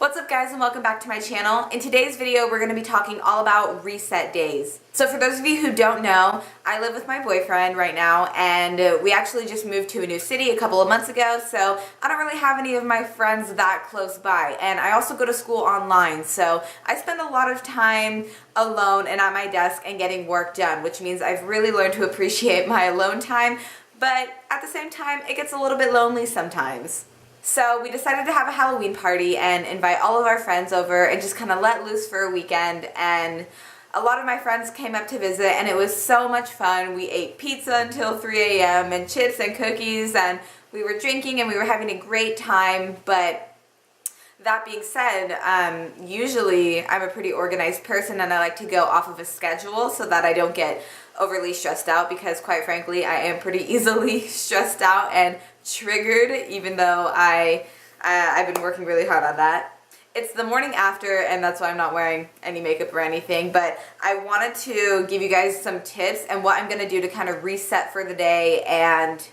What's up guys, and welcome back to my channel. In today's video we're going to be talking all about reset days. So for those of you who don't know, I live with my boyfriend right now, and we actually just moved to a new city a couple of months ago, so I don't really have any of my friends that close by. And I also go to school online, so I spend a lot of time alone and at my desk and getting work done, which means I've really learned to appreciate my alone time, but at the same time it gets a little bit lonely sometimes. So we decided to have a Halloween party and invite all of our friends over and just kind of let loose for a weekend, and a lot of my friends came up to visit and it was so much fun. We ate pizza until 3 a.m. and chips and cookies, and we were drinking and we were having a great time. But that being said, usually I'm a pretty organized person and I like to go off of a schedule so that I don't get overly stressed out, because quite frankly I am pretty easily stressed out and triggered, even though I've been working really hard on that. It's the morning after and that's why I'm not wearing any makeup or anything, but I wanted to give you guys some tips and what I'm going to do to kind of reset for the day and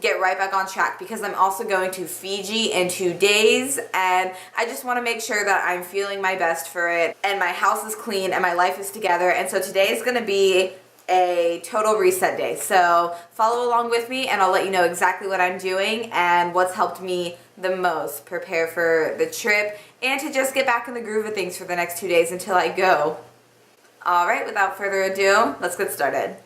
get right back on track, because I'm also going to Fiji in 2 days and I just want to make sure that I'm feeling my best for it and my house is clean and my life is together. And so today is going to be a total reset day. So follow along with me and I'll let you know exactly what I'm doing and what's helped me the most prepare for the trip and to just get back in the groove of things for the next 2 days until I go. Alright, without further ado, let's get started.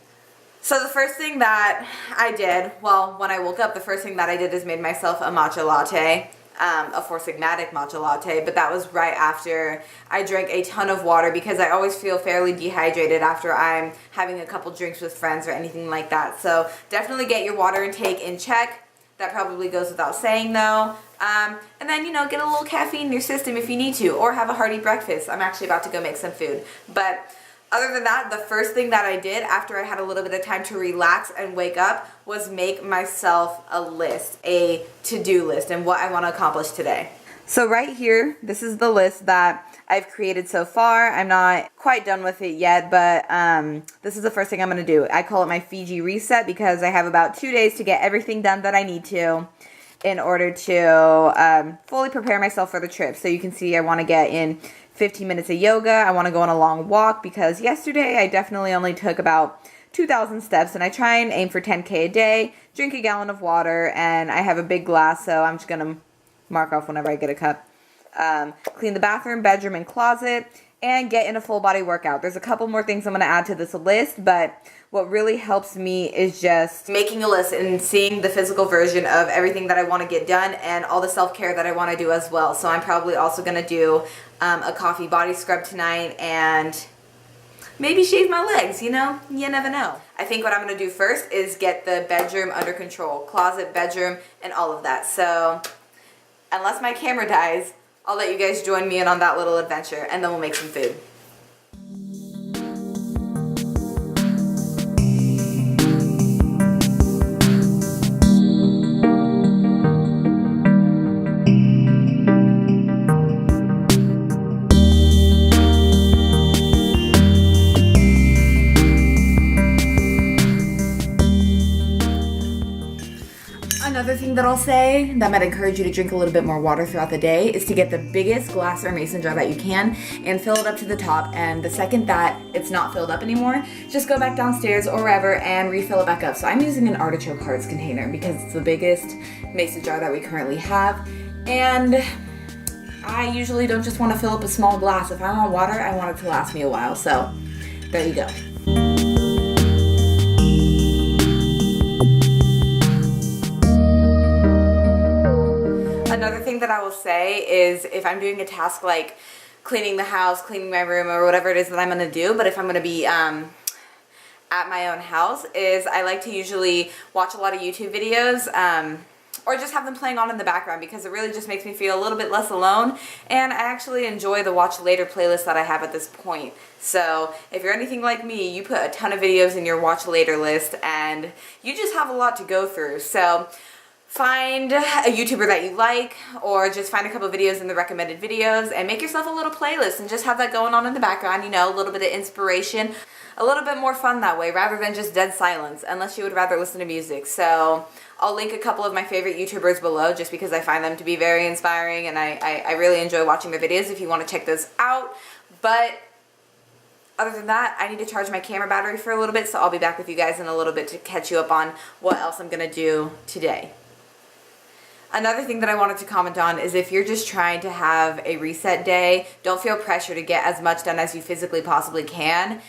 So the first thing that I did, well, when I woke up, the first thing that I did is made myself a matcha latte, a Four Sigmatic matcha latte, but that was right after I drank a ton of water, because I always feel fairly dehydrated after I'm having a couple drinks with friends or anything like that. So definitely get your water intake in check. That probably goes without saying though. And then, you know, get a little caffeine in your system if you need to, or have a hearty breakfast. I'm actually about to go make some food. But other than that, the first thing that I did after I had a little bit of time to relax and wake up was make myself a list, a to-do list, and what I want to accomplish today. So right here, this is the list that I've created so far. I'm not quite done with it yet, but this is the first thing I'm going to do. I call it my Fiji reset because I have about 2 days to get everything done that I need to in order to fully prepare myself for the trip. So you can see I want to get in 15 minutes of yoga. I want to go on a long walk because yesterday I definitely only took about 2,000 steps, and I try and aim for 10K a day, drink a gallon of water, and I have a big glass, so I'm just going to mark off whenever I get a cup. Clean the bathroom, bedroom, and closet, and get in a full body workout. There's a couple more things I'm going to add to this list, but what really helps me is just making a list and seeing the physical version of everything that I want to get done and all the self-care that I want to do as well. So I'm probably also going to do a coffee body scrub tonight and maybe shave my legs, you know? You never know. I think what I'm going to do first is get the bedroom under control. Closet, bedroom, and all of that. So unless my camera dies, I'll let you guys join me in on that little adventure, and then we'll make some food. Another thing that I'll say that might encourage you to drink a little bit more water throughout the day is to get the biggest glass or mason jar that you can and fill it up to the top, and the second that it's not filled up anymore, just go back downstairs or wherever and refill it back up. So I'm using an artichoke hearts container because it's the biggest mason jar that we currently have, and I usually don't just want to fill up a small glass. If I want water, I want it to last me a while, so there you go. Another thing that I will say is if I'm doing a task like cleaning the house, cleaning my room, or whatever it is that I'm going to do, but if I'm going to be at my own house, is I like to usually watch a lot of YouTube videos or just have them playing on in the background, because it really just makes me feel a little bit less alone, and I actually enjoy the watch later playlist that I have at this point. So if you're anything like me, you put a ton of videos in your watch later list and you just have a lot to go through. So find a YouTuber that you like, or just find a couple videos in the recommended videos and make yourself a little playlist and just have that going on in the background, you know, a little bit of inspiration, a little bit more fun that way rather than just dead silence, unless you would rather listen to music. So I'll link a couple of my favorite YouTubers below just because I find them to be very inspiring, and I really enjoy watching their videos if you want to check those out. But other than that, I need to charge my camera battery for a little bit, so I'll be back with you guys in a little bit to catch you up on what else I'm going to do today. Another thing that I wanted to comment on is if you're just trying to have a reset day, don't feel pressure to get as much done as you physically possibly can.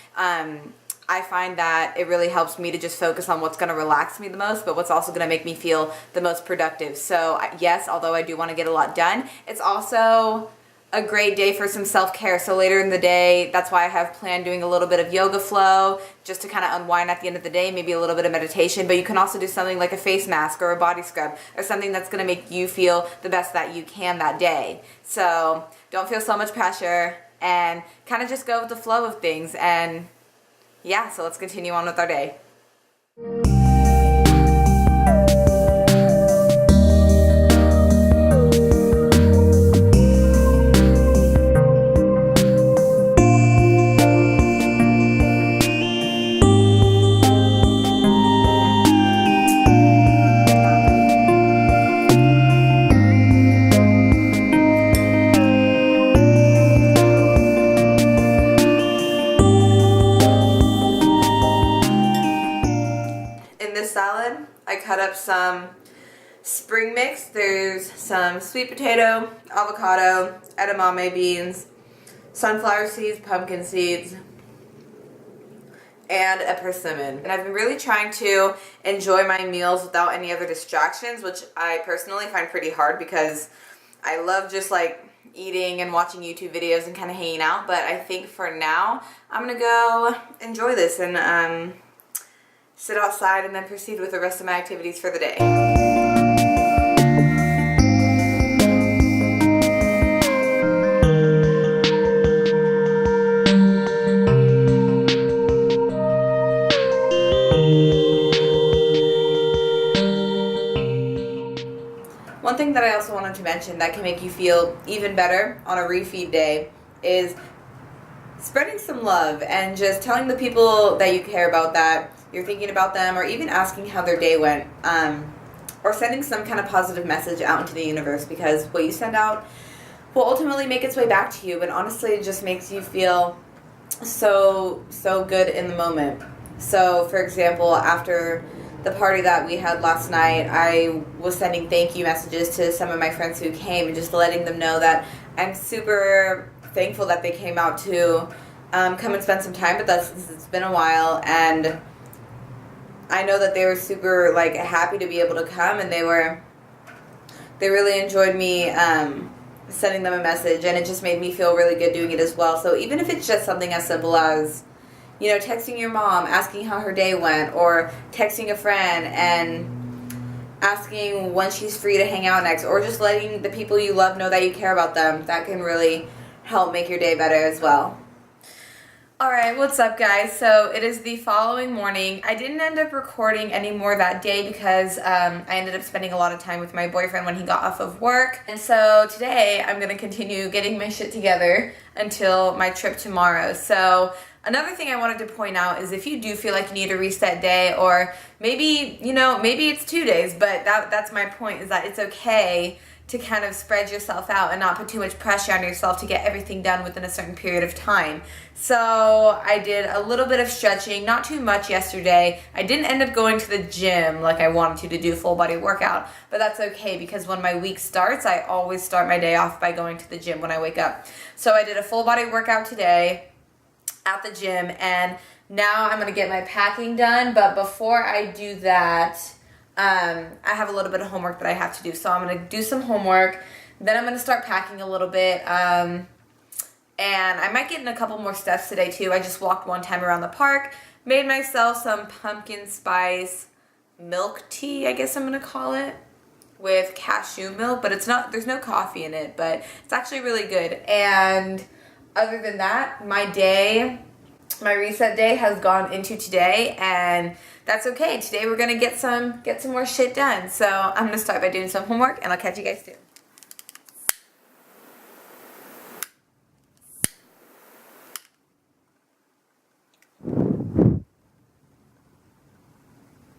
I find that it really helps me to just focus on what's going to relax me the most, but what's also going to make me feel the most productive. So yes, although I do want to get a lot done, it's also a great day for some self-care. So later in the day, that's why I have planned doing a little bit of yoga flow just to kind of unwind at the end of the day, maybe a little bit of meditation. But you can also do something like a face mask or a body scrub or something that's going to make you feel the best that you can that day. So don't feel so much pressure and kind of just go with the flow of things. And yeah, so let's continue on with our day. Salad, I cut up some spring mix. There's some sweet potato, avocado, edamame beans, sunflower seeds, pumpkin seeds, and a persimmon. And I've been really trying to enjoy my meals without any other distractions, which I personally find pretty hard because I love just like eating and watching YouTube videos and kind of hanging out. But I think for now, I'm gonna go enjoy this and sit outside and then proceed with the rest of my activities for the day. One thing that I also wanted to mention that can make you feel even better on a refeed day is spreading some love and just telling the people that you care about that you're thinking about them, or even asking how their day went, or sending some kind of positive message out into the universe, because what you send out will ultimately make its way back to you, but honestly it just makes you feel so good in the moment. So for example, after the party that we had last night, I was sending thank you messages to some of my friends who came and just letting them know that I'm super thankful that they came out to come and spend some time with us since it's been a while, and I know that they were super like happy to be able to come, and they really enjoyed me sending them a message, and it just made me feel really good doing it as well. So even if it's just something as simple as, you know, texting your mom, asking how her day went, or texting a friend and asking when she's free to hang out next, or just letting the people you love know that you care about them, that can really help make your day better as well. Alright, what's up guys? So it is the following morning. I didn't end up recording any more that day because I ended up spending a lot of time with my boyfriend when he got off of work. And so today I'm going to continue getting my shit together until my trip tomorrow. So another thing I wanted to point out is if you do feel like you need a reset day, or maybe, you know, maybe it's 2 days, but that's my point, is that it's okay to kind of spread yourself out and not put too much pressure on yourself to get everything done within a certain period of time. So I did a little bit of stretching, not too much yesterday. I didn't end up going to the gym like I wanted to do a full body workout, but that's okay because when my week starts, I always start my day off by going to the gym when I wake up. So I did a full body workout today at the gym, and now I'm gonna get my packing done. But before I do that, I have a little bit of homework that I have to do. So I'm going to do some homework, then I'm going to start packing a little bit, and I might get in a couple more steps today too. I just walked one time around the park, made myself some pumpkin spice milk tea, I guess I'm going to call it, with cashew milk, but it's not, there's no coffee in it, but it's actually really good. And other than that, my reset day has gone into today, and that's okay. Today we're gonna get some more shit done. So I'm gonna start by doing some homework, and I'll catch you guys soon.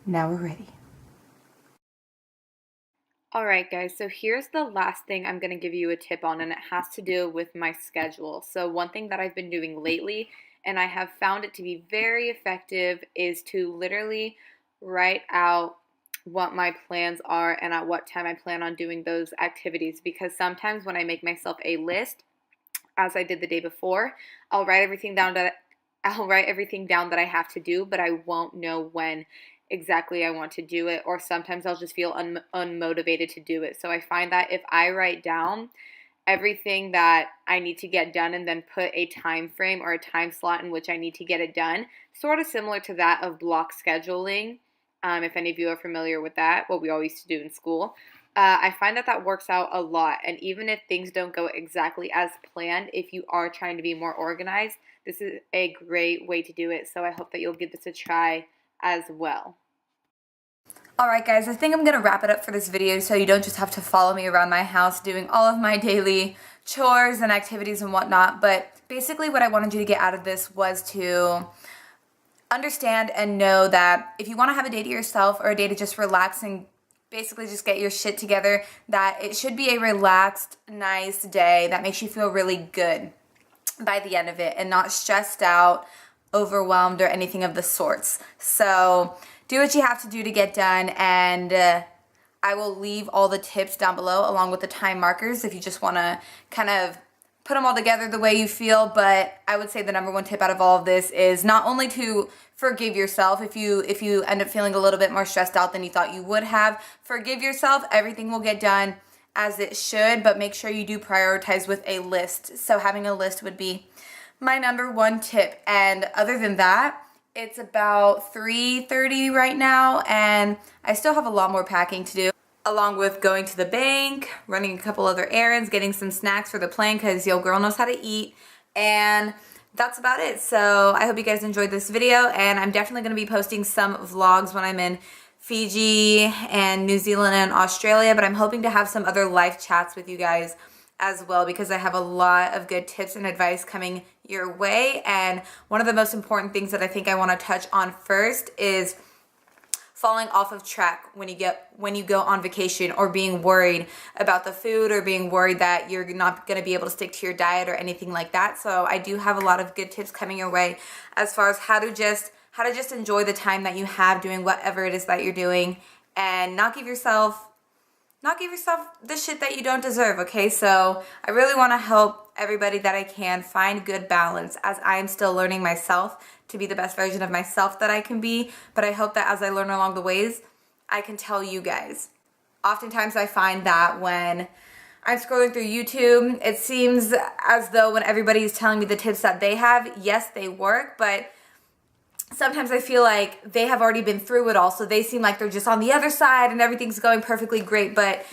Now we're ready. Alright guys, so here's the last thing I'm going to give you a tip on, and it has to do with my schedule. So one thing that I've been doing lately, and I have found it to be very effective, is to literally write out what my plans are and at what time I plan on doing those activities, because sometimes when I make myself a list, as I did the day before, I'll write everything down that I have to do, but I won't know when exactly I want to do it, or sometimes I'll just feel unmotivated to do it. So I find that if I write down everything that I need to get done and then put a time frame or a time slot in which I need to get it done, sort of similar to that of block scheduling, if any of you are familiar with that, what we all used to do in school, I find that that works out a lot. And even if things don't go exactly as planned, if you are trying to be more organized, this is a great way to do it. So I hope that you'll give this a try as well. Alright guys, I think I'm going to wrap it up for this video so you don't just have to follow me around my house doing all of my daily chores and activities and whatnot. But basically what I wanted you to get out of this was to understand and know that if you want to have a day to yourself or a day to just relax and basically just get your shit together, that it should be a relaxed, nice day that makes you feel really good by the end of it and not stressed out, overwhelmed, or anything of the sorts. So do what you have to do to get done, and I will leave all the tips down below along with the time markers if you just want to kind of put them all together the way you feel. But I would say the number one tip out of all of this is not only to forgive yourself if you end up feeling a little bit more stressed out than you thought you would have. Forgive yourself. Everything will get done as it should, but make sure you do prioritize with a list. So having a list would be my number one tip. And other than that, it's about 3:30 right now, and I still have a lot more packing to do, along with going to the bank, running a couple other errands, getting some snacks for the plane because yo girl knows how to eat, and that's about it. So I hope you guys enjoyed this video, and I'm definitely going to be posting some vlogs when I'm in Fiji and New Zealand and Australia, but I'm hoping to have some other live chats with you guys as well, because I have a lot of good tips and advice coming your way. And one of the most important things that I think I want to touch on first is falling off of track when you go on vacation, or being worried about the food, or being worried that you're not going to be able to stick to your diet or anything like that. So I do have a lot of good tips coming your way as far as how to just enjoy the time that you have doing whatever it is that you're doing, and not give yourself the shit that you don't deserve, okay? So I really want to help everybody that I can find good balance, as I am still learning myself to be the best version of myself that I can be. But I hope that as I learn along the ways, I can tell you guys. Oftentimes I find that when I'm scrolling through YouTube, it seems as though when everybody is telling me the tips that they have, yes, they work, but sometimes I feel like they have already been through it all, so they seem like they're just on the other side and everything's going perfectly great. But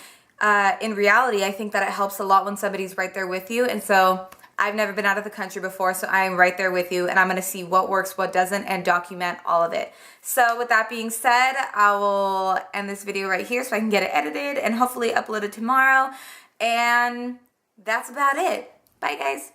in reality, I think that it helps a lot when somebody's right there with you. And so I've never been out of the country before, so I am right there with you, and I'm going to see what works, what doesn't, and document all of it. So with that being said, I will end this video right here so I can get it edited and hopefully uploaded tomorrow. And that's about it. Bye, guys.